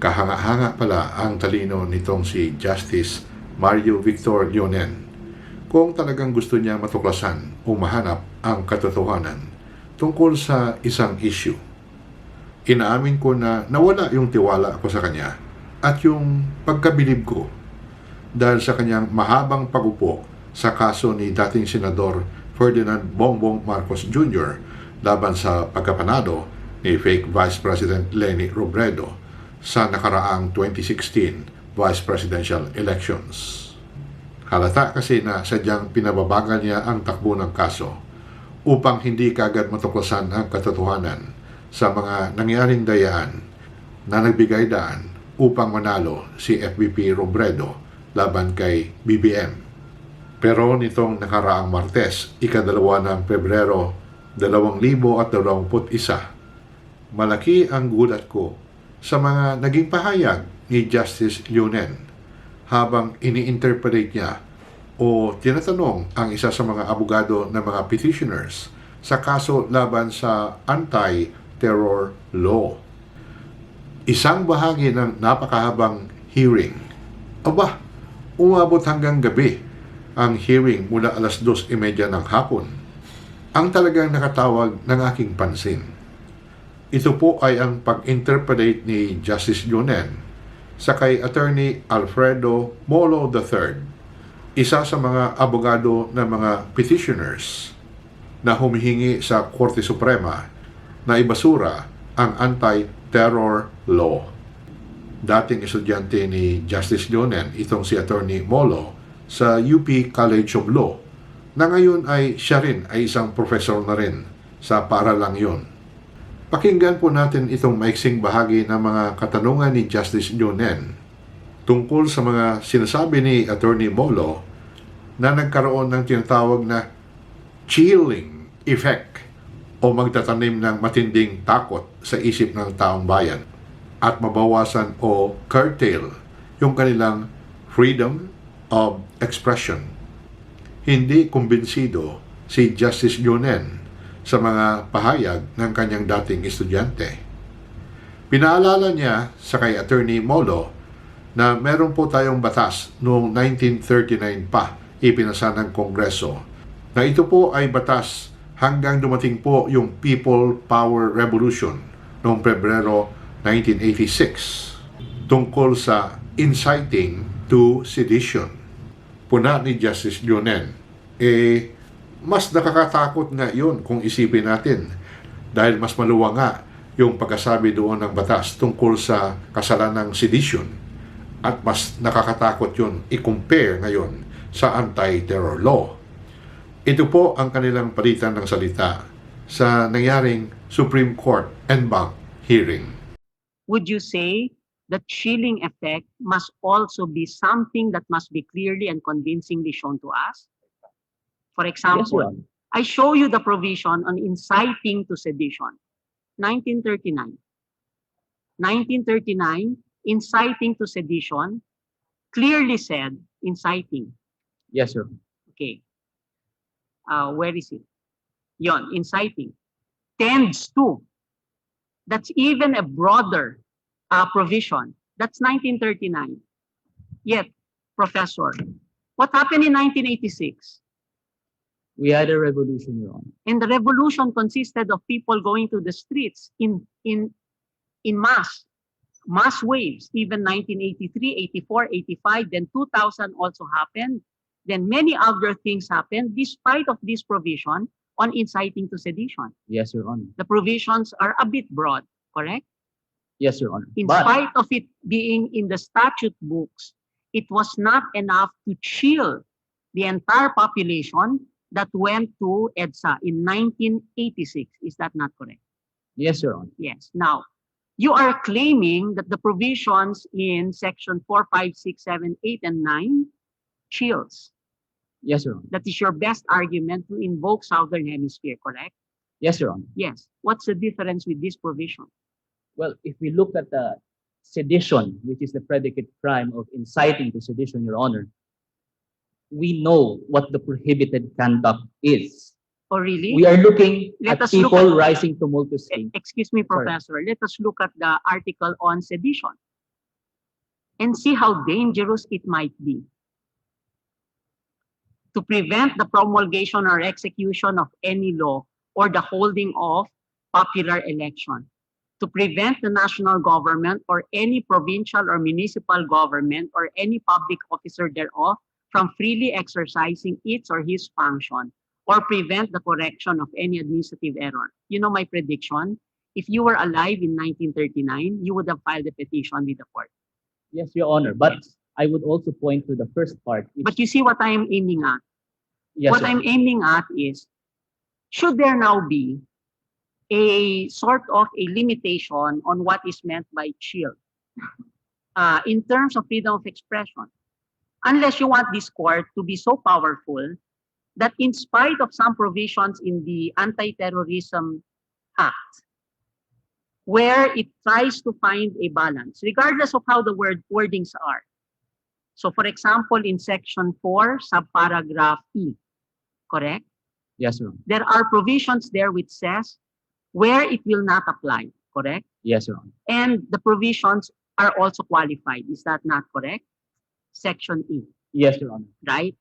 Kahanga-hanga pala ang talino nitong si Justice Marvic Leonen kung talagang gusto niya matuklasan o mahanap ang katotohanan tungkol sa isang issue. Inaamin ko na nawala yung tiwala ko sa kanya at yung pagkabilib ko dahil sa kanyang mahabang pagupo sa kaso ni dating Senador Ferdinand Bongbong Marcos Jr. laban sa pagkapanalo ni fake Vice President Leni Robredo sa nakaraang 2016 Vice Presidential Elections. Halata kasi na sadyang pinababagal niya ang takbo ng kaso upang hindi kagad matuklasan ang katotohanan sa mga nangyaring dayaan na nagbigay daan upang manalo si FVP Robredo laban kay BBM. Pero nitong nakaraang Martes, ika-2 ng Pebrero 2021, malaki ang gulat ko sa mga naging pahayag ni Justice Leonen habang ini-interpolate niya o tinatanong ang isa sa mga abogado ng mga petitioners sa kaso laban sa anti-terror law. Isang bahagi ng napakahabang hearing. Aba, umabot hanggang gabi ang hearing mula alas 2:30 ng hapon. Ang talagang nakatawag ng aking pansin. Ito po ay ang pag-interpolate ni Justice Leonen sa kay Attorney Alfredo Molo III, isa sa mga abogado ng mga petitioners na humihingi sa Korte Suprema na ibasura ang anti-terror law. Dating estudyante ni Justice Leonen, itong si Attorney Molo sa UP College of Law, na ngayon ay siya rin ay isang professor na rin sa paaralang yon. Pakinggan po natin itong maiksing bahagi ng mga katanungan ni Justice Leonen tungkol sa mga sinasabi ni Attorney Molo na nagkaroon ng tinatawag na chilling effect o magtatanim ng matinding takot sa isip ng taong bayan at mabawasan o curtail yung kanilang freedom of expression. Hindi kumbinsido si Justice Leonen sa mga pahayag ng kanyang dating estudyante. Pinaalala niya sa kay Attorney Molo na meron po tayong batas noong 1939 pa ipinasa ng Kongreso na ito po ay batas hanggang dumating po yung People Power Revolution noong Pebrero 1986 tungkol sa inciting to sedition. Puna ni Justice Leonen, mas nakakatakot nga yun kung isipin natin dahil mas maluwa nga yung pagkasabi doon ng batas tungkol sa kasalanang sedition at mas nakakatakot yun i-compare ngayon sa anti-terror law. Ito po ang kanilang palitan ng salita sa nangyaring Supreme Court en banc hearing. Would you say the chilling effect must also be something that must be clearly and convincingly shown to us? For example, Yes, I show you the provision on inciting to sedition, 1939. 1939, inciting to sedition, clearly said inciting. Yes, sir. Okay. Where is it? Yon, inciting. Tends to. That's even a broader provision. That's 1939. Yet, Professor, what happened in 1986? We had a revolution, Your Honor. And the revolution consisted of people going to the streets in mass waves. Even 1983, 84, 85, then 2000 also happened. Then many other things happened despite of this provision on inciting to sedition. Yes, Your Honor. The provisions are a bit broad, correct? Yes, Your Honor. In But spite of it being in the statute books, it was not enough to chill the entire population that went to EDSA in 1986. Is that not correct? yes, Your Honor. Yes. Now, you are claiming that the provisions in section 4, 5, 6, 7, 8, and 9 chills. Yes, Your Honor. That is your best argument to invoke Southern Hemisphere, correct? Yes, Your Honor. Yes. What's the difference with this provision? Well, if we look at the sedition, which is the predicate crime of inciting to sedition, Your Honor, we know what the prohibited conduct is. Oh, really? We are looking Let at us look people at- rising tumultuously. Excuse me, Sorry. Professor. Let us look at the article on sedition. and see how dangerous it might be. To prevent the promulgation or execution of any law or the holding of popular election. To prevent the national government or any provincial or municipal government or any public officer thereof from freely exercising its or his function, or prevent the correction of any administrative error. You know my prediction? If you were alive in 1939, you would have filed a petition with the court. Yes, Your Honor. But I would also point to the first part. But you see what I am aiming at? Yes, What Your I'm Honor. aiming at is, should there now be a sort of a limitation on what is meant by chill in terms of freedom of expression? Unless you want this court to be so powerful that in spite of some provisions in the Anti-Terrorism Act, where it tries to find a balance, regardless of how the wordings are. So for example, in section 4, subparagraph E, correct? Yes, Your Honor. There are provisions there which says where it will not apply, correct? Yes, Your Honor. And the provisions are also qualified. Is that not correct? Section E, Yes, Your Honor. right?